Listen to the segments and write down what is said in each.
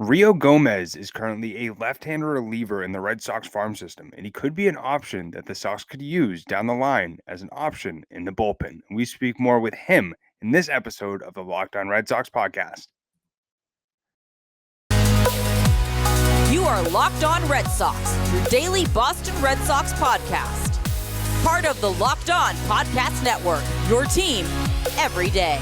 Rio Gomez is currently a left-handed reliever in the Red Sox farm system, and he could be an option that the Sox could use down the line as an option in the bullpen. We speak more with him in this episode of the Locked On Red Sox podcast. You are Locked On Red Sox, your daily Boston Red Sox podcast. Part of the Locked On Podcast Network, your team every day.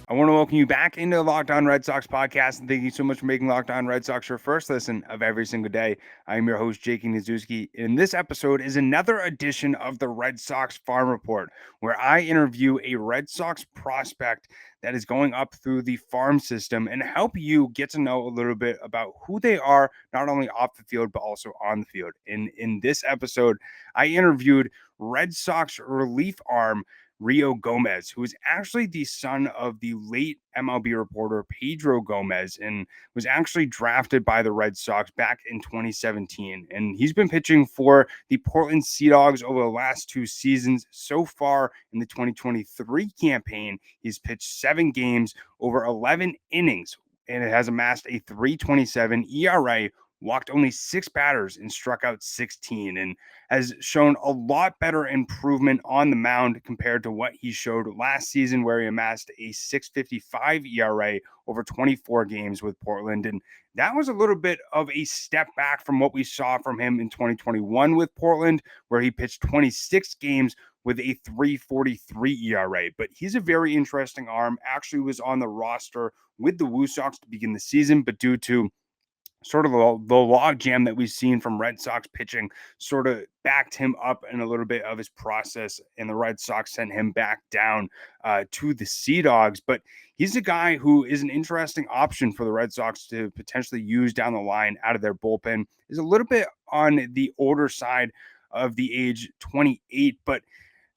I want to welcome you back into the Locked On Red Sox podcast, and thank you so much for making Locked On Red Sox your first listen of every single day. I am your host, Jake Ignaszewski, and this episode is another edition of the Red Sox Farm Report, where I interview a Red Sox prospect that is going up through the farm system and help you get to know a little bit about who they are, not only off the field, but also on the field. In this episode, I interviewed Red Sox relief arm Rio Gomez, who is actually the son of the late MLB reporter Pedro Gomez and was actually drafted by the Red Sox back in 2017. And he's been pitching for the Portland Sea Dogs over the last two seasons. So far in the 2023 campaign, he's pitched 7 games over 11 innings, and it has amassed a 3.27 ERA, walked only 6 batters and struck out 16, and has shown a lot better improvement on the mound compared to what he showed last season, where he amassed a 6.55 ERA over 24 games with Portland. And that was a little bit of a step back from what we saw from him in 2021 with Portland, where he pitched 26 games with a 3.43 ERA. But he's a very interesting arm. Actually was on the roster with the Woo Sox to begin the season, but due to sort of the log jam that we've seen from Red Sox pitching sort of backed him up in a little bit of his process, and the Red Sox sent him back down to the Sea Dogs. But he's a guy who is an interesting option for the Red Sox to potentially use down the line out of their bullpen. Is a little bit on the older side of the age, 28, but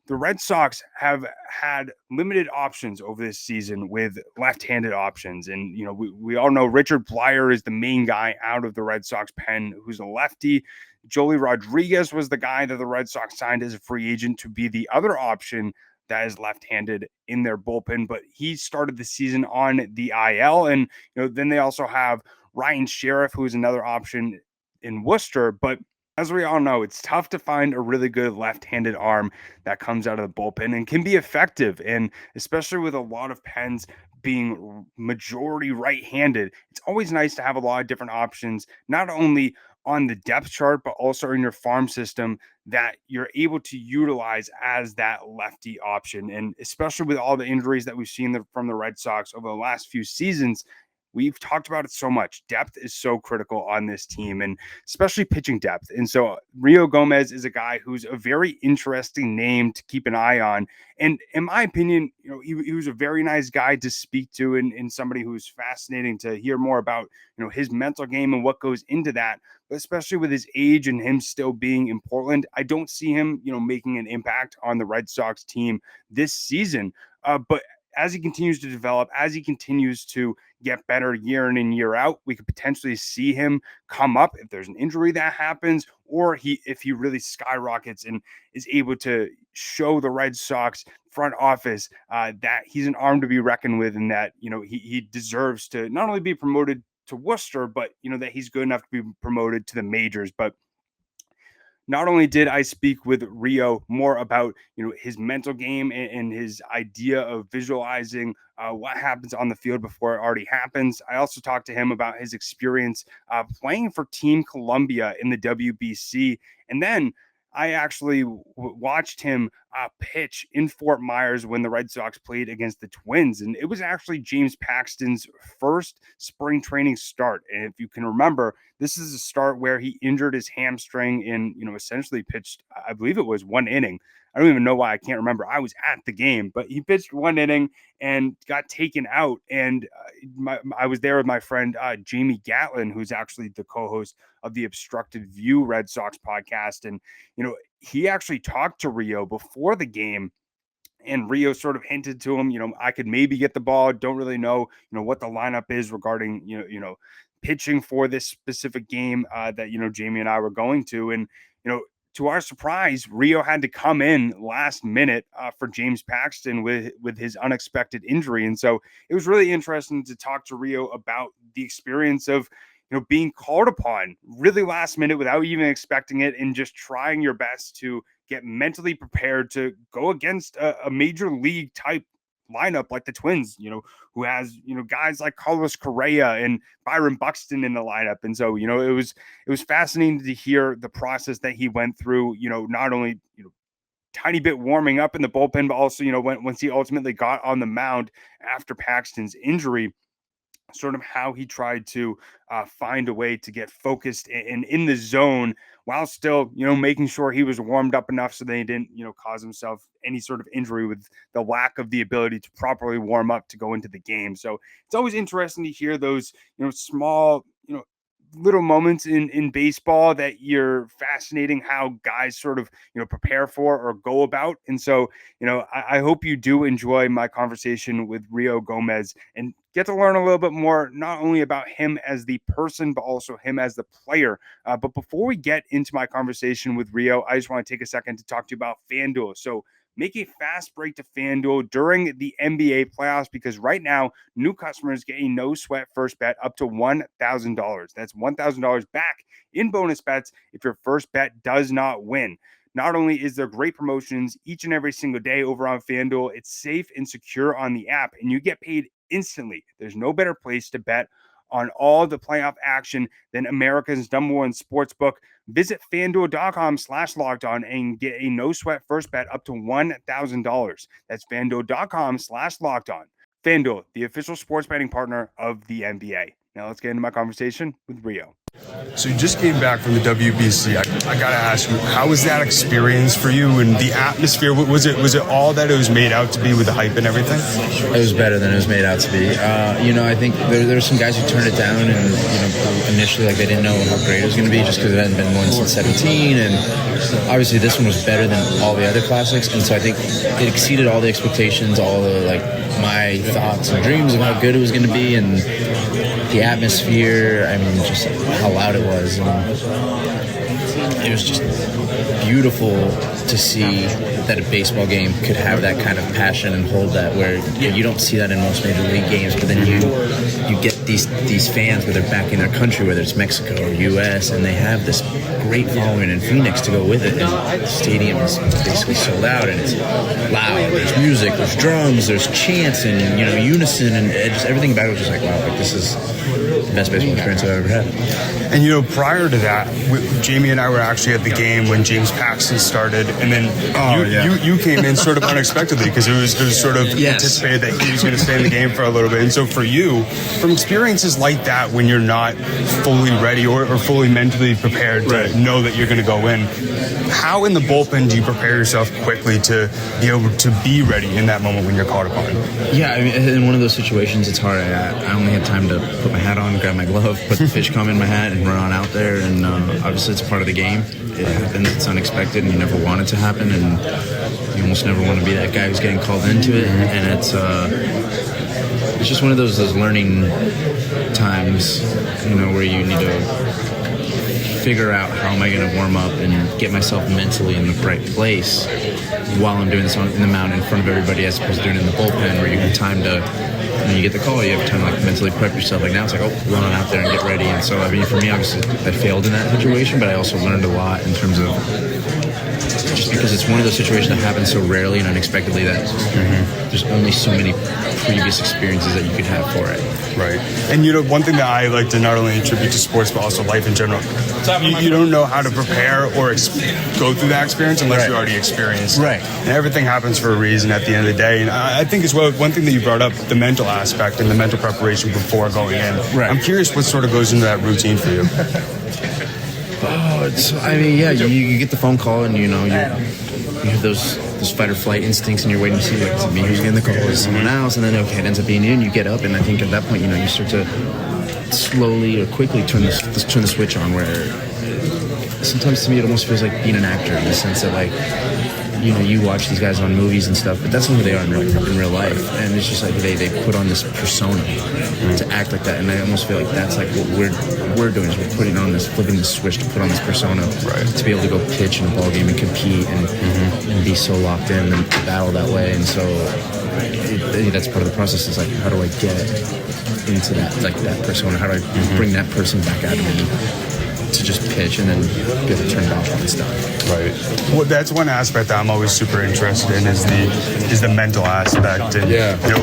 the Red Sox have had limited options over this season with left-handed options. And, you know, we all know Richard Blyer is the main guy out of the Red Sox pen who's a lefty. Joely Rodriguez was the guy that the Red Sox signed as a free agent to be the other option that is left-handed in their bullpen. But he started the season on the IL. And, you know, then they also have Ryan Sheriff, who is another option in Worcester. But as we all know, it's tough to find a really good left-handed arm that comes out of the bullpen and can be effective. And especially with a lot of pens being majority right-handed, it's always nice to have a lot of different options, not only on the depth chart, but also in your farm system that you're able to utilize as that lefty option. And especially with all the injuries that we've seen from the Red Sox over the last few seasons, we've talked about it so much. Depth is so critical on this team, and especially pitching depth. And so Rio Gomez is a guy who's a very interesting name to keep an eye on. And in my opinion, you know, he was a very nice guy to speak to, and somebody who's fascinating to hear more about, you know, his mental game and what goes into that. But especially with his age and him still being in Portland, I don't see him, you know, making an impact on the Red Sox team this season. But as he continues to develop, as he continues to get better year in and year out, we could potentially see him come up if there's an injury that happens, or if he really skyrockets and is able to show the Red Sox front office that he's an arm to be reckoned with, and that, you know, he deserves to not only be promoted to Worcester, but, you know, that he's good enough to be promoted to the majors. But not only did I speak with Rio more about, you know, his mental game and his idea of visualizing what happens on the field before it already happens, I also talked to him about his experience playing for Team Columbia in the WBC. And then I actually watched him pitch in Fort Myers when the Red Sox played against the Twins. And it was actually James Paxton's first spring training start. And if you can remember, this is a start where he injured his hamstring and, you know, essentially pitched, I believe it was 1 inning. I don't even know why I can't remember. I was at the game, but he pitched 1 inning and got taken out. And I was there with my friend Jamie Gatlin, who's actually the co-host of the Obstructed View Red Sox podcast. And, you know, he actually talked to Rio before the game, and Rio sort of hinted to him, you know, I could maybe get the ball. Don't really know, you know, what the lineup is regarding, you know, pitching for this specific game that, you know, Jamie and I were going to. And, you know, to our surprise, Rio had to come in last minute for James Paxton with his unexpected injury. And so it was really interesting to talk to Rio about the experience of, being called upon really last minute without even expecting it, and just trying your best to get mentally prepared to go against a major league type lineup like the Twins, who has, guys like Carlos Correa and Byron Buxton in the lineup. And so, it was fascinating to hear the process that he went through, not only, tiny bit warming up in the bullpen, but also, once he ultimately got on the mound after Paxton's injury, sort of how he tried to find a way to get focused and in the zone while still, making sure he was warmed up enough so that he didn't, cause himself any sort of injury with the lack of the ability to properly warm up to go into the game. So it's always interesting to hear those, small, little moments in baseball that you're fascinating how guys sort of, prepare for or go about. And so, I hope you do enjoy my conversation with Rio Gomez and get to learn a little bit more, not only about him as the person, but also him as the player. But before we get into my conversation with Rio, I just want to take a second to talk to you about FanDuel. So make a fast break to FanDuel during the NBA playoffs, because right now, new customers get a no-sweat first bet up to $1,000. That's $1,000 back in bonus bets if your first bet does not win. Not only is there great promotions each and every single day over on FanDuel, it's safe and secure on the app, and you get paid instantly. There's no better place to bet on all the playoff action than America's #1 sports book. Visit FanDuel.com/lockedon and get a no-sweat first bet up to $1,000. That's FanDuel.com/lockedon. FanDuel, the official sports betting partner of the NBA. Now let's get into my conversation with Rio. So you just came back from the WBC. I got to ask you, how was that experience for you and the atmosphere? Was it all that it was made out to be with the hype and everything? It was better than it was made out to be. I think there were some guys who turned it down, and initially they didn't know how great it was going to be just because it hadn't been won since 17, and obviously this one was better than all the other classics, and so I think it exceeded all the expectations, all the my thoughts and dreams of how good it was going to be, and the atmosphere, just how loud it was. And it was just beautiful to see that a baseball game could have that kind of passion and hold that, where you don't see that in most major league games, but then you get these fans where they're backing their country, whether it's Mexico or US, and they have this great following in Phoenix to go with it, and the stadium is basically sold out, and it's loud, there's music, there's drums, there's chants, and unison, and just everything about it was just wow, this is the best baseball experience I've ever had. And prior to that, Jamie and I were actually at the game when James Paxton started, and then you came in sort of unexpectedly, because it was sort of anticipated that he was going to stay in the game for a little bit. And so for you, from experiences like that, when you're not fully ready or fully mentally prepared to know that you're going to go in, how in the bullpen do you prepare yourself quickly to be able to be ready in that moment when you're called upon? Yeah, in one of those situations, it's hard. I only had time to put my hat on, grab my glove, put the fish comb in my hat, and run on out there. And obviously, it's a part of the game. It happens. It's unexpected, and you never want it to happen. And you almost never want to be that guy who's getting called into it. And it's just one of those learning times, where you need to figure out how am I going to warm up and get myself mentally in the right place while I'm doing this in the mound in front of everybody, as opposed to doing it in the bullpen, where you have time to, when you get the call, you have time to mentally prep yourself. Now it's run on out there and get ready. And so, for me, obviously, I failed in that situation, but I also learned a lot in terms of just because it's one of those situations that happens so rarely and unexpectedly that there's only so many previous experiences that you could have for it. Right. And one thing that I like to not only attribute to sports but also life in general, you don't know how to prepare or go through that experience unless you already experienced it. Right. And everything happens for a reason at the end of the day. And I think as well, one thing that you brought up, the mental aspect and the mental preparation before going in. Right. I'm curious what sort of goes into that routine for you. You get the phone call, and you have those fight or flight instincts, and you're waiting to see is it me who's getting the call, is someone else, and then it ends up being you, and you get up, and I think at that point you start to slowly or quickly turn the switch on, where sometimes to me it almost feels like being an actor in the sense that like, you know, you watch these guys on movies and stuff, but that's not who they are in real life. And it's just like they put on this persona to act like that. And I almost feel like that's like what we're doing is we're putting on this, flipping the switch to put on this persona to be able to go pitch in a ball game and compete and be so locked in and battle that way. And so I think that's part of the process is like, how do I get into that, like that persona? How do I bring that person back out of me? To just pitch and then get it turned off and stuff. Right. Well, that's one aspect that I'm always super interested in is the mental aspect. And, you know,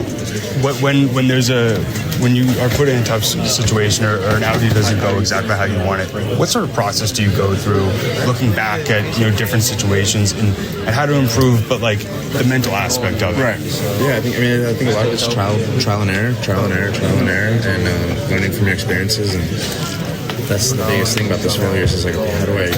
when you are put in a tough situation or an outing doesn't go exactly how you want it, what sort of process do you go through looking back at, you know, different situations and how to improve, but like the mental aspect of it? Right. Yeah, I think a lot of it's trial and error, and learning from your experiences. And that's the biggest thing about those failures is like, okay, how do I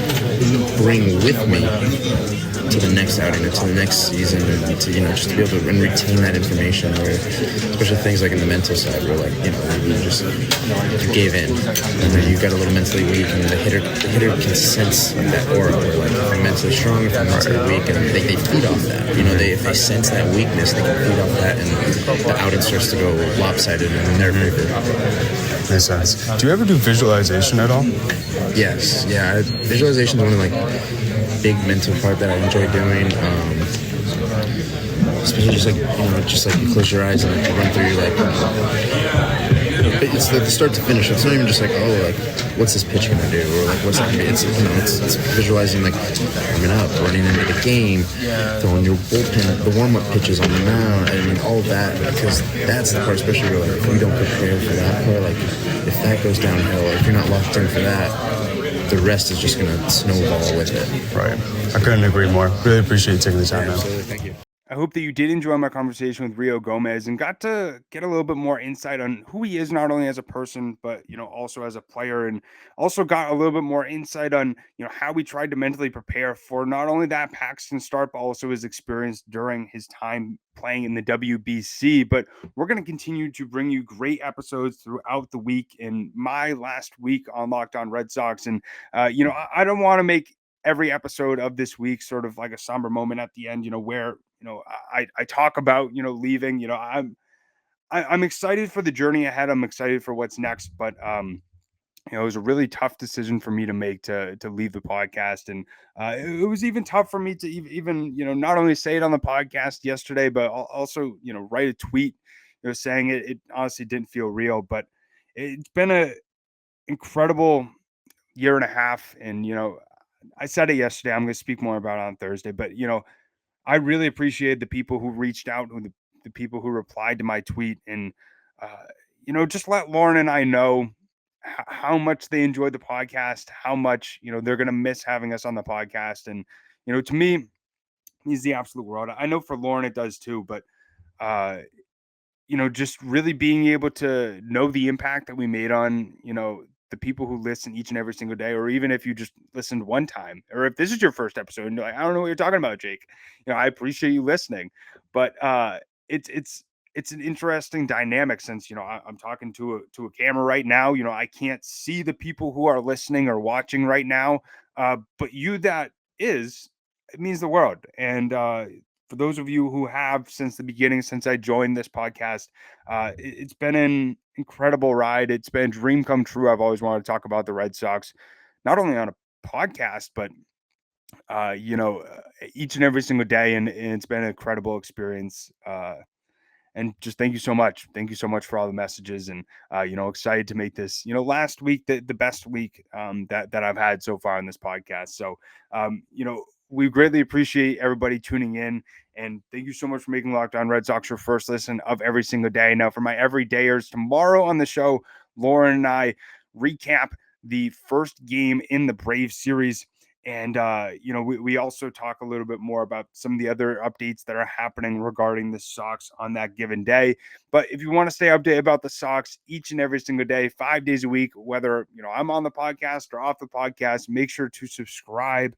bring with me to the next outing or to the next season and to, you know, just to be able to retain that information, where especially things like in the mental side where like, you know, you just you gave in and then you got a little mentally weak and the hitter can sense that aura where like if I'm mentally strong, if I'm mentally weak, and they feed off that. You know, if they sense that weakness, they can feed off that and the outing starts to go lopsided and they're very good. Makes sense. Do you ever do visualization at all? Yes. Yeah. Visualization is one of like big mental part that I enjoy doing. Especially just like, you know, just like you close your eyes and like you run through like, it's like the start to finish. It's not even just like, oh, like what's this pitch gonna do or like what's that gonna be. It's, you know, it's visualizing like warming up, running into the game, throwing your bullpen, the warm up pitches on the mound, and all that, because that's the part, especially where like if we don't prepare for that part, like if that goes downhill, or if you're not locked in for that, the rest is just gonna snowball with it. Right. I couldn't agree more. Really appreciate you taking the time, man. Absolutely. Thank you. I hope that you did enjoy my conversation with Rio Gomez and got to get a little bit more insight on who he is, not only as a person, but, you know, also as a player, and also got a little bit more insight on, you know, how he tried to mentally prepare for not only that Paxton start, but also his experience during his time playing in the WBC. But we're going to continue to bring you great episodes throughout the week in my last week on Locked On Red Sox. And, you know, I don't want to make every episode of this week sort of like a somber moment at the end, you know, where, you know, I talk about, you know, leaving. You know, I'm excited for the journey ahead. I'm excited for what's next, but you know, it was a really tough decision for me to make to leave the podcast, and it was even tough for me to even, you know, not only say it on the podcast yesterday, but also, you know, write a tweet, you know, saying it honestly didn't feel real. But it's been a incredible year and a half, and you know, I said it yesterday. I'm going to speak more about it on Thursday, but you know, I really appreciate the people who reached out, the people who replied to my tweet, and you know, just let Lauren and I know how much they enjoyed the podcast, how much, you know, they're gonna miss having us on the podcast, and you know, to me, it means the absolute world. I know for Lauren it does too, but you know, just really being able to know the impact that we made on, you know, the people who listen each and every single day, or even if you just listened one time, or if this is your first episode and you're like, I don't know what you're talking about, Jake. You know, I appreciate you listening, but it's an interesting dynamic since, you know, I'm talking to a camera right now. You know, I can't see the people who are listening or watching right now, but you that is, it means the world. And for those of you who have since the beginning, since I joined this podcast, it's been an incredible ride. It's been a dream come true. I've always wanted to talk about the Red Sox, not only on a podcast, but you know, each and every single day. And it's been an incredible experience. And just thank you so much. Thank you so much for all the messages, and you know, excited to make this, you know, last week the best week that I've had so far on this podcast. So you know, we greatly appreciate everybody tuning in, and thank you so much for making Locked On Red Sox your first listen of every single day. Now, for my everydayers, tomorrow on the show, Lauren and I recap the first game in the Braves series. And, you know, we also talk a little bit more about some of the other updates that are happening regarding the Sox on that given day. But if you want to stay updated about the Sox each and every single day, 5 days a week, whether, you know, I'm on the podcast or off the podcast, make sure to subscribe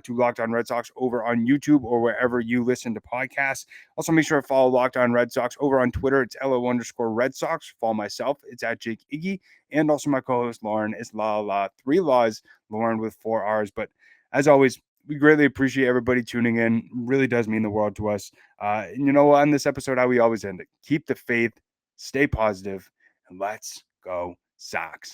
to Locked On Red Sox over on YouTube or wherever you listen to podcasts. Also, make sure to follow Locked On Red Sox over on Twitter. It's LO_Red Sox. Follow myself. It's at Jake Iggy. And also my co-host, Lauren. It's La 3 Laws, Lauren with 4 R's. But as always, we greatly appreciate everybody tuning in. It really does mean the world to us. And you know, on this episode, how we always end it. Keep the faith, stay positive, and let's go Sox.